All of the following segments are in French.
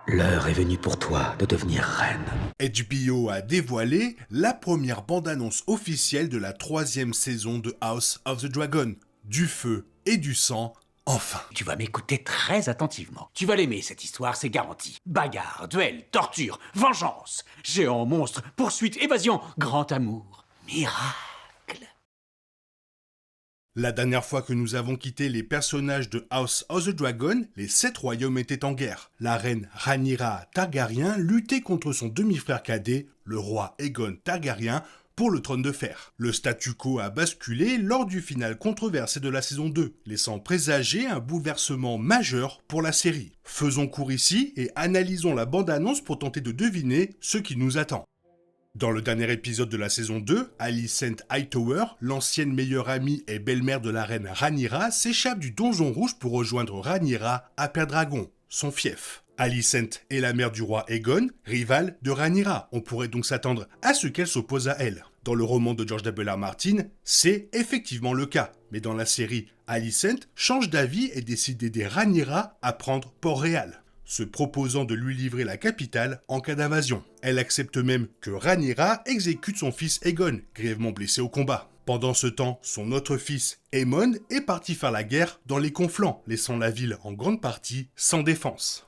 L'heure est venue pour toi de devenir reine. HBO a dévoilé la première bande-annonce officielle de la 3e saison de House of the Dragon. Du feu et du sang, enfin. Tu vas m'écouter très attentivement. Tu vas l'aimer, cette histoire, c'est garanti. Bagarre, duel, torture, vengeance, géant, monstre, poursuite, évasion, grand amour, miracle. La dernière fois que nous avons quitté les personnages de House of the Dragon, les 7 royaumes étaient en guerre. La reine Rhaenyra Targaryen luttait contre son demi-frère cadet, le roi Aegon Targaryen, pour le trône de fer. Le statu quo a basculé lors du final controversé de la saison 2, laissant présager un bouleversement majeur pour la série. Faisons court ici et analysons la bande-annonce pour tenter de deviner ce qui nous attend. Dans le dernier épisode de la saison 2, Alicent Hightower, l'ancienne meilleure amie et belle-mère de la reine Rhaenyra, s'échappe du Donjon Rouge pour rejoindre Rhaenyra à Pendragon, son fief. Alicent est la mère du roi Aegon, rivale de Rhaenyra. On pourrait donc s'attendre à ce qu'elle s'oppose à elle. Dans le roman de George W.R. Martin, c'est effectivement le cas. Mais dans la série, Alicent change d'avis et décide d'aider Rhaenyra à prendre Port-Réal, se proposant de lui livrer la capitale en cas d'invasion. Elle accepte même que Rhaenyra exécute son fils Aegon, grièvement blessé au combat. Pendant ce temps, son autre fils, Aemon, est parti faire la guerre dans les conflans, laissant la ville en grande partie sans défense.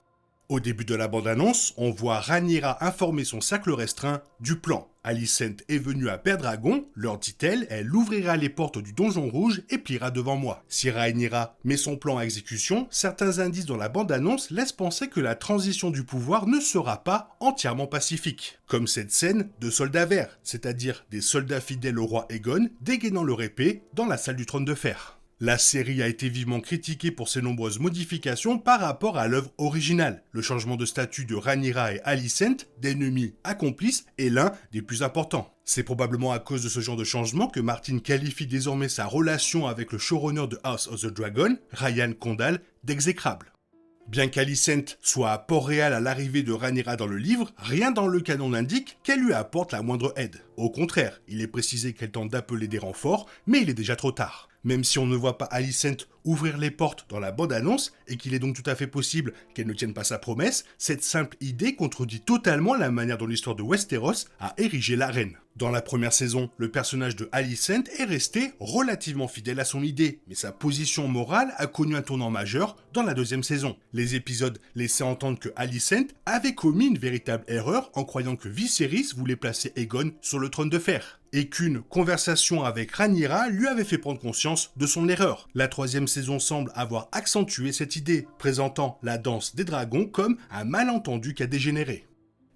Au début de la bande-annonce, on voit Rhaenyra informer son cercle restreint du plan. Alicent est venue à Pendragon, leur dit-elle, elle ouvrira les portes du Donjon Rouge et pliera devant moi. Si Rhaenyra met son plan à exécution, certains indices dans la bande-annonce laissent penser que la transition du pouvoir ne sera pas entièrement pacifique. Comme cette scène de soldats verts, c'est-à-dire des soldats fidèles au roi Aegon dégainant leur épée dans la salle du trône de fer. La série a été vivement critiquée pour ses nombreuses modifications par rapport à l'œuvre originale. Le changement de statut de Rhaenyra et Alicent, d'ennemis à complices, est l'un des plus importants. C'est probablement à cause de ce genre de changement que Martin qualifie désormais sa relation avec le showrunner de House of the Dragon, Ryan Condal, d'exécrable. Bien qu'Alicent soit à Port-Réal à l'arrivée de Rhaenyra dans le livre, rien dans le canon n'indique qu'elle lui apporte la moindre aide. Au contraire, il est précisé qu'elle tente d'appeler des renforts, mais il est déjà trop tard. Même si on ne voit pas Alicent ouvrir les portes dans la bande-annonce, et qu'il est donc tout à fait possible qu'elle ne tienne pas sa promesse, cette simple idée contredit totalement la manière dont l'histoire de Westeros a érigé la reine. Dans la première saison, le personnage de Alicent est resté relativement fidèle à son idée, mais sa position morale a connu un tournant majeur dans la deuxième saison. Les épisodes laissaient entendre que Alicent avait commis une véritable erreur en croyant que Viserys voulait placer Aegon sur le trône de fer, et qu'une conversation avec Rhaenyra lui avait fait prendre conscience de son erreur. La troisième saison semble avoir accentué cette idée, présentant la danse des dragons comme un malentendu qui a dégénéré.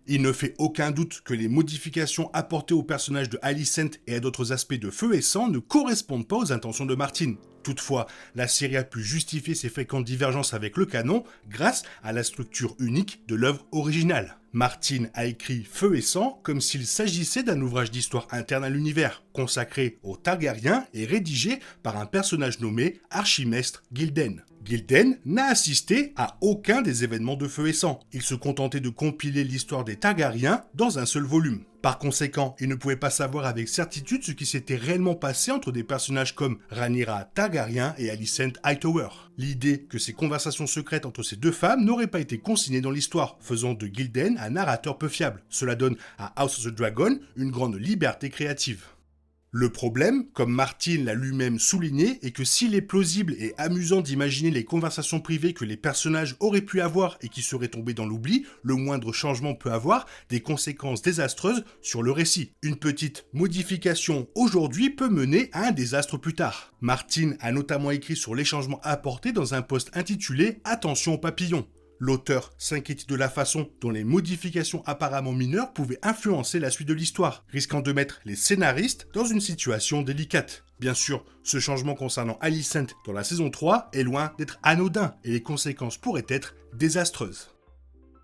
Il ne fait aucun doute que les modifications apportées au personnage de Alicent et à d'autres aspects de Feu et Sang ne correspondent pas aux intentions de Martin. Toutefois, la série a pu justifier ses fréquentes divergences avec le canon grâce à la structure unique de l'œuvre originale. Martin a écrit Feu et Sang comme s'il s'agissait d'un ouvrage d'histoire interne à l'univers, consacré aux Targaryens et rédigé par un personnage nommé Archimestre Gilden. Gilden n'a assisté à aucun des événements de Feu et Sang. Il se contentait de compiler l'histoire des Targaryens dans un seul volume. Par conséquent, il ne pouvait pas savoir avec certitude ce qui s'était réellement passé entre des personnages comme Rhaenyra Targaryen et Alicent Hightower. L'idée que ces conversations secrètes entre ces deux femmes n'auraient pas été consignées dans l'histoire, faisant de Gilden un narrateur peu fiable. Cela donne à House of the Dragon une grande liberté créative. Le problème, comme Martin l'a lui-même souligné, est que s'il est plausible et amusant d'imaginer les conversations privées que les personnages auraient pu avoir et qui seraient tombées dans l'oubli, le moindre changement peut avoir des conséquences désastreuses sur le récit. Une petite modification aujourd'hui peut mener à un désastre plus tard. Martin a notamment écrit sur les changements apportés dans un post intitulé « Attention aux papillons ». L'auteur s'inquiète de la façon dont les modifications apparemment mineures pouvaient influencer la suite de l'histoire, risquant de mettre les scénaristes dans une situation délicate. Bien sûr, ce changement concernant Alicent dans la saison 3 est loin d'être anodin et les conséquences pourraient être désastreuses.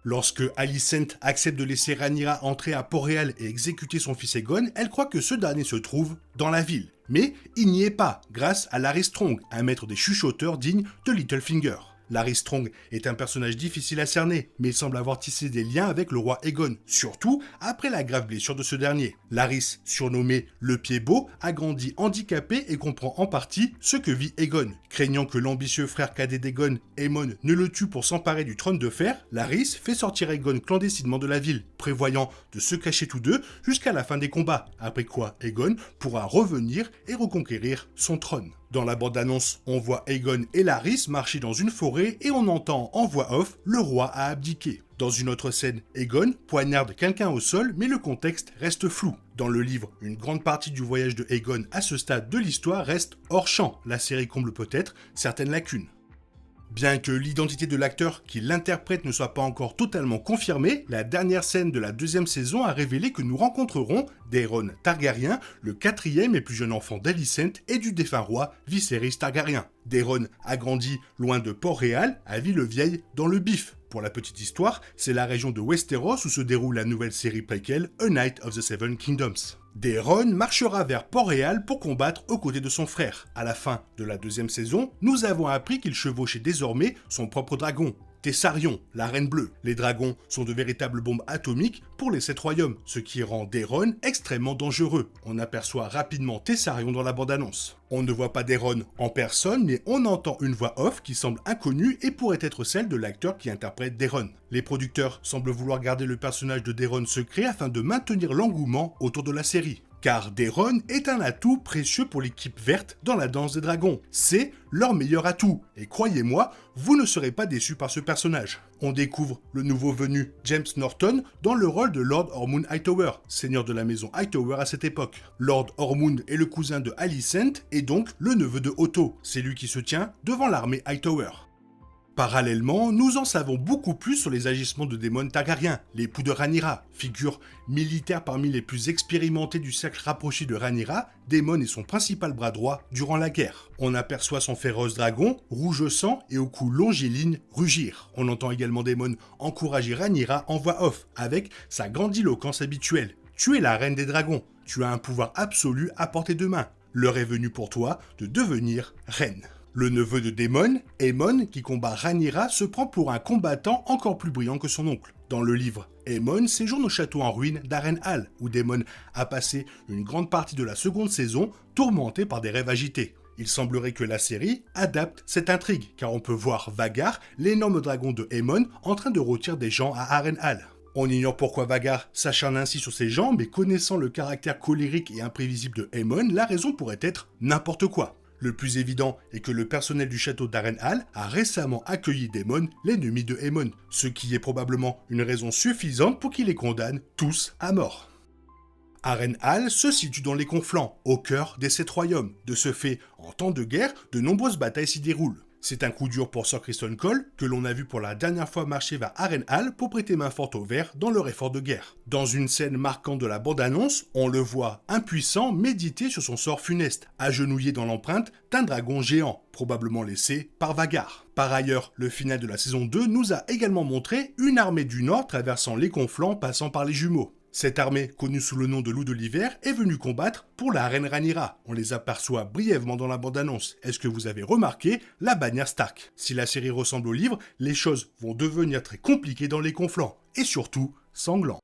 Lorsque Alicent accepte de laisser Rhaenyra entrer à Port-Réal et exécuter son fils Aegon, elle croit que ce dernier se trouve dans la ville. Mais il n'y est pas, grâce à Larys Strong, un maître des chuchoteurs digne de Littlefinger. Larys Strong est un personnage difficile à cerner, mais il semble avoir tissé des liens avec le roi Aegon, surtout après la grave blessure de ce dernier. Larys, surnommé le Pied Beau, a grandi handicapé et comprend en partie ce que vit Aegon. Craignant que l'ambitieux frère cadet d'Aegon, Aemon, ne le tue pour s'emparer du trône de fer, Larys fait sortir Aegon clandestinement de la ville, prévoyant de se cacher tous deux jusqu'à la fin des combats, après quoi Aegon pourra revenir et reconquérir son trône. Dans la bande-annonce, on voit Aegon et Larys marcher dans une forêt et on entend en voix off « Le roi a abdiqué ». Dans une autre scène, Aegon poignarde quelqu'un au sol, mais le contexte reste flou. Dans le livre, une grande partie du voyage de Aegon à ce stade de l'histoire reste hors champ. La série comble peut-être certaines lacunes. Bien que l'identité de l'acteur qui l'interprète ne soit pas encore totalement confirmée, la dernière scène de la deuxième saison a révélé que nous rencontrerons Daeron Targaryen, le quatrième et plus jeune enfant d'Alicent et du défunt roi Viserys Targaryen. Daeron a grandi loin de Port-Réal, à Ville-Vieille, dans le Bif. Pour la petite histoire, c'est la région de Westeros où se déroule la nouvelle série préquelle A Knight of the Seven Kingdoms. Daeron marchera vers Port-Réal pour combattre aux côtés de son frère. À la fin de la deuxième saison, nous avons appris qu'il chevauchait désormais son propre dragon, Tessarion, la Reine Bleue. Les dragons sont de véritables bombes atomiques pour les 7 royaumes, ce qui rend Daeron extrêmement dangereux. On aperçoit rapidement Tessarion dans la bande-annonce. On ne voit pas Daeron en personne, mais on entend une voix off qui semble inconnue et pourrait être celle de l'acteur qui interprète Daeron. Les producteurs semblent vouloir garder le personnage de Daeron secret afin de maintenir l'engouement autour de la série. Car Daeron est un atout précieux pour l'équipe verte dans la danse des dragons. C'est leur meilleur atout. Et croyez-moi, vous ne serez pas déçus par ce personnage. On découvre le nouveau venu James Norton dans le rôle de Lord Ormond Hightower, seigneur de la maison Hightower à cette époque. Lord Ormond est le cousin de Alicent et donc le neveu de Otto. C'est lui qui se tient devant l'armée Hightower. Parallèlement, nous en savons beaucoup plus sur les agissements de Daemon Targaryen, l'époux de Rhaenyra. Figure militaire parmi les plus expérimentés du cercle rapproché de Rhaenyra, Daemon est son principal bras droit durant la guerre. On aperçoit son féroce dragon, rouge sang et au cou longiligne, rugir. On entend également Daemon encourager Rhaenyra en voix off, avec sa grandiloquence habituelle. Tu es la reine des dragons, tu as un pouvoir absolu à portée de main. L'heure est venue pour toi de devenir reine. Le neveu de Daemon, Aemon, qui combat Rhaenyra, se prend pour un combattant encore plus brillant que son oncle. Dans le livre, Aemon séjourne au château en ruine d'Harrenhal, où Daemon a passé une grande partie de la seconde saison tourmenté par des rêves agités. Il semblerait que la série adapte cette intrigue, car on peut voir Vhagar, l'énorme dragon de Aemon, en train de rôtir des gens à Harrenhal. On ignore pourquoi Vhagar s'acharne ainsi sur ces gens, mais connaissant le caractère colérique et imprévisible de Aemon, la raison pourrait être n'importe quoi. Le plus évident est que le personnel du château d'Harrenhal a récemment accueilli Daemon, l'ennemi de Aemon, ce qui est probablement une raison suffisante pour qu'il les condamne tous à mort. Harrenhal se situe dans les conflans, au cœur des 7 royaumes. De ce fait, en temps de guerre, de nombreuses batailles s'y déroulent. C'est un coup dur pour Sir Criston Cole, que l'on a vu pour la dernière fois marcher vers Harrenhal pour prêter main forte aux Verts dans leur effort de guerre. Dans une scène marquante de la bande-annonce, on le voit impuissant méditer sur son sort funeste, agenouillé dans l'empreinte d'un dragon géant, probablement laissé par Vhagar. Par ailleurs, le final de la saison 2 nous a également montré une armée du Nord traversant les conflans passant par les jumeaux. Cette armée, connue sous le nom de Loup de l'Hiver, est venue combattre pour la reine Rhaenyra. On les aperçoit brièvement dans la bande-annonce. Est-ce que vous avez remarqué la bannière Stark? Si la série ressemble au livre, les choses vont devenir très compliquées dans les conflans, et surtout sanglants.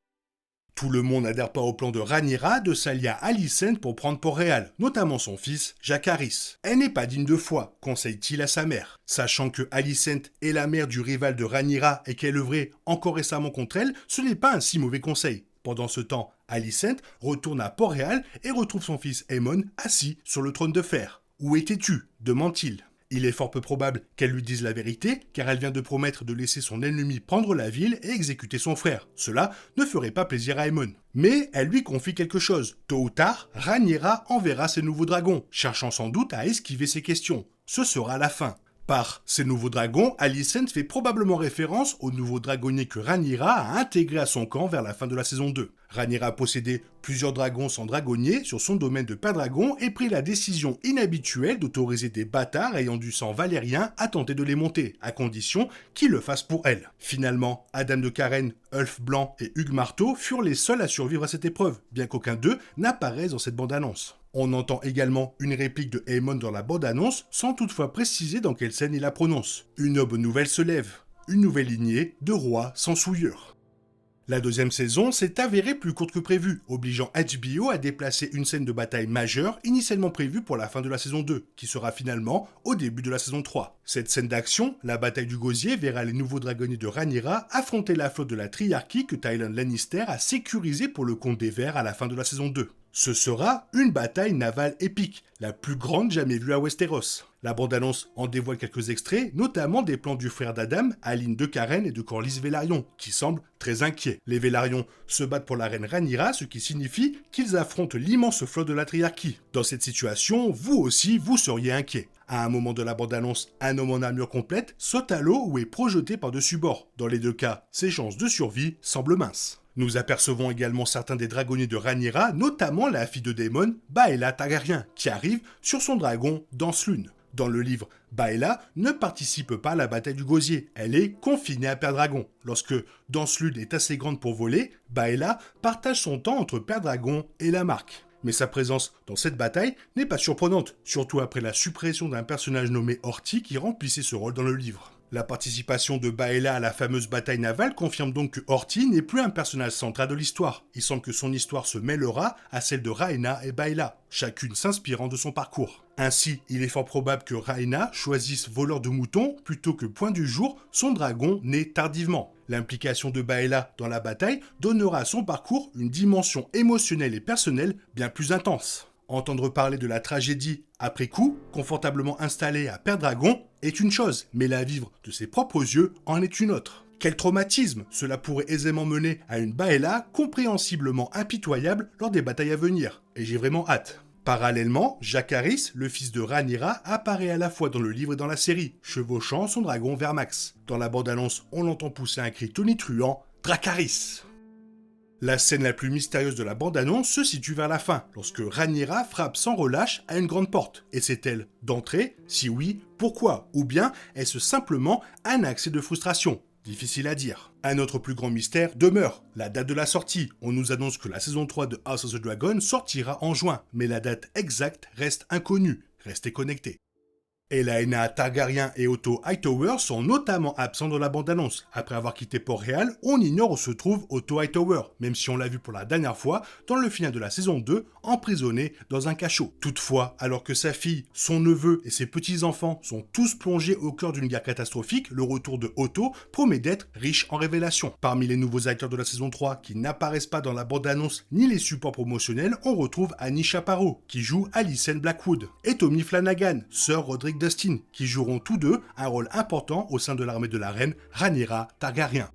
Tout le monde n'adhère pas au plan de Rhaenyra de s'allier à Alicent pour prendre Port-Réal, notamment son fils, Jacaerys. Elle n'est pas digne de foi, conseille-t-il à sa mère. Sachant que Alicent est la mère du rival de Rhaenyra et qu'elle œuvrait encore récemment contre elle, ce n'est pas un si mauvais conseil. Pendant ce temps, Alicent retourne à Port-Réal et retrouve son fils Aemon assis sur le trône de fer. « Où étais-tu » demande-t-il. Il est fort peu probable qu'elle lui dise la vérité, car elle vient de promettre de laisser son ennemi prendre la ville et exécuter son frère. Cela ne ferait pas plaisir à Aemon. Mais elle lui confie quelque chose. Tôt ou tard, Rhaenyra enverra ses nouveaux dragons, cherchant sans doute à esquiver ses questions. Ce sera la fin. Par ces nouveaux dragons, Alicent fait probablement référence aux nouveaux dragonniers que Rhaenyra a intégrés à son camp vers la fin de la saison 2. Rhaenyra possédait plusieurs dragons sans dragonnier sur son domaine de Pendragon et prit la décision inhabituelle d'autoriser des bâtards ayant du sang valérien à tenter de les monter, à condition qu'ils le fassent pour elle. Finalement, Adam de Karen, Ulf Blanc et Hugues Marteau furent les seuls à survivre à cette épreuve, bien qu'aucun d'eux n'apparaisse dans cette bande-annonce. On entend également une réplique de Aemon dans la bande-annonce, sans toutefois préciser dans quelle scène il la prononce. Une aube nouvelle se lève, une nouvelle lignée de rois sans souillure. La deuxième saison s'est avérée plus courte que prévu, obligeant HBO à déplacer une scène de bataille majeure initialement prévue pour la fin de la saison 2, qui sera finalement au début de la saison 3. Cette scène d'action, la bataille du Gosier, verra les nouveaux dragonniers de Rhaenyra affronter la flotte de la Triarchie que Tyrion Lannister a sécurisée pour le compte des Verts à la fin de la saison 2. Ce sera une bataille navale épique, la plus grande jamais vue à Westeros. La bande-annonce en dévoile quelques extraits, notamment des plans du frère d'Adam, Aline de Karen et de Corlys Velaryon, qui semblent très inquiets. Les Velaryon se battent pour la reine Rhaenyra, ce qui signifie qu'ils affrontent l'immense flotte de la Triarchie. Dans cette situation, vous aussi, vous seriez inquiet. À un moment de la bande-annonce, un homme en armure complète saute à l'eau ou est projeté par-dessus bord. Dans les deux cas, ses chances de survie semblent minces. Nous apercevons également certains des dragonniers de Rhaenyra, notamment la fille de Daemon, Baela Targaryen, qui arrive sur son dragon Danselune. Dans le livre, Baela ne participe pas à la bataille du Gosier, elle est confinée à Père Dragon. Lorsque Danselune est assez grande pour voler, Baela partage son temps entre Père Dragon et la Marque. Mais sa présence dans cette bataille n'est pas surprenante, surtout après la suppression d'un personnage nommé Horty qui remplissait ce rôle dans le livre. La participation de Baela à la fameuse bataille navale confirme donc que Horty n'est plus un personnage central de l'histoire. Il semble que son histoire se mêlera à celle de Rhaena et Baela, chacune s'inspirant de son parcours. Ainsi, il est fort probable que Rhaena choisisse voleur de moutons plutôt que point du jour, son dragon né tardivement. L'implication de Baela dans la bataille donnera à son parcours une dimension émotionnelle et personnelle bien plus intense. Entendre parler de la tragédie après coup, confortablement installée à Père Dragon, est une chose, mais la vivre de ses propres yeux en est une autre. Quel traumatisme cela pourrait aisément mener à une Baela compréhensiblement impitoyable lors des batailles à venir, et j'ai vraiment hâte. Parallèlement, Jacaerys, le fils de Rhaenyra, apparaît à la fois dans le livre et dans la série, chevauchant son dragon Vermax. Dans la bande-annonce, on l'entend pousser un cri tonitruant « Dracarys !» La scène la plus mystérieuse de la bande-annonce se situe vers la fin, lorsque Rhaenyra frappe sans relâche à une grande porte. Et c'est-elle d'entrée? Si oui, pourquoi? Ou bien est-ce simplement un accès de frustration? Difficile à dire. Un autre plus grand mystère demeure, la date de la sortie. On nous annonce que la saison 3 de House of the Dragon sortira en juin, mais la date exacte reste inconnue. Restez connectés. Aelaena Targaryen et Otto Hightower sont notamment absents dans la bande-annonce. Après avoir quitté Port-Réal, on ignore où se trouve Otto Hightower, même si on l'a vu pour la dernière fois dans le final de la saison 2, emprisonné dans un cachot. Toutefois, alors que sa fille, son neveu et ses petits-enfants sont tous plongés au cœur d'une guerre catastrophique, le retour de Otto promet d'être riche en révélations. Parmi les nouveaux acteurs de la saison 3 qui n'apparaissent pas dans la bande-annonce ni les supports promotionnels, on retrouve Annie Chaparro, qui joue Alicent Blackwood, et Tommy Flanagan, sœur Roderick Dustin, qui joueront tous deux un rôle important au sein de l'armée de la reine Rhaenyra Targaryen.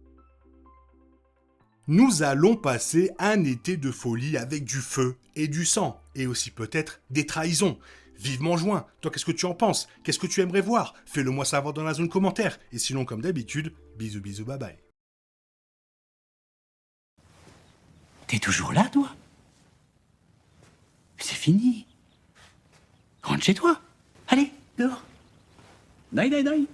Nous allons passer un été de folie avec du feu et du sang, et aussi peut-être des trahisons. Vivement juin, toi qu'est-ce que tu en penses? Qu'est-ce que tu aimerais voir? Fais-le moi savoir dans la zone commentaire, et sinon comme d'habitude, bisous bisous bye bye. T'es toujours là, toi? C'est fini. Rentre chez toi. Allez, dehors. Naï, naï, naï.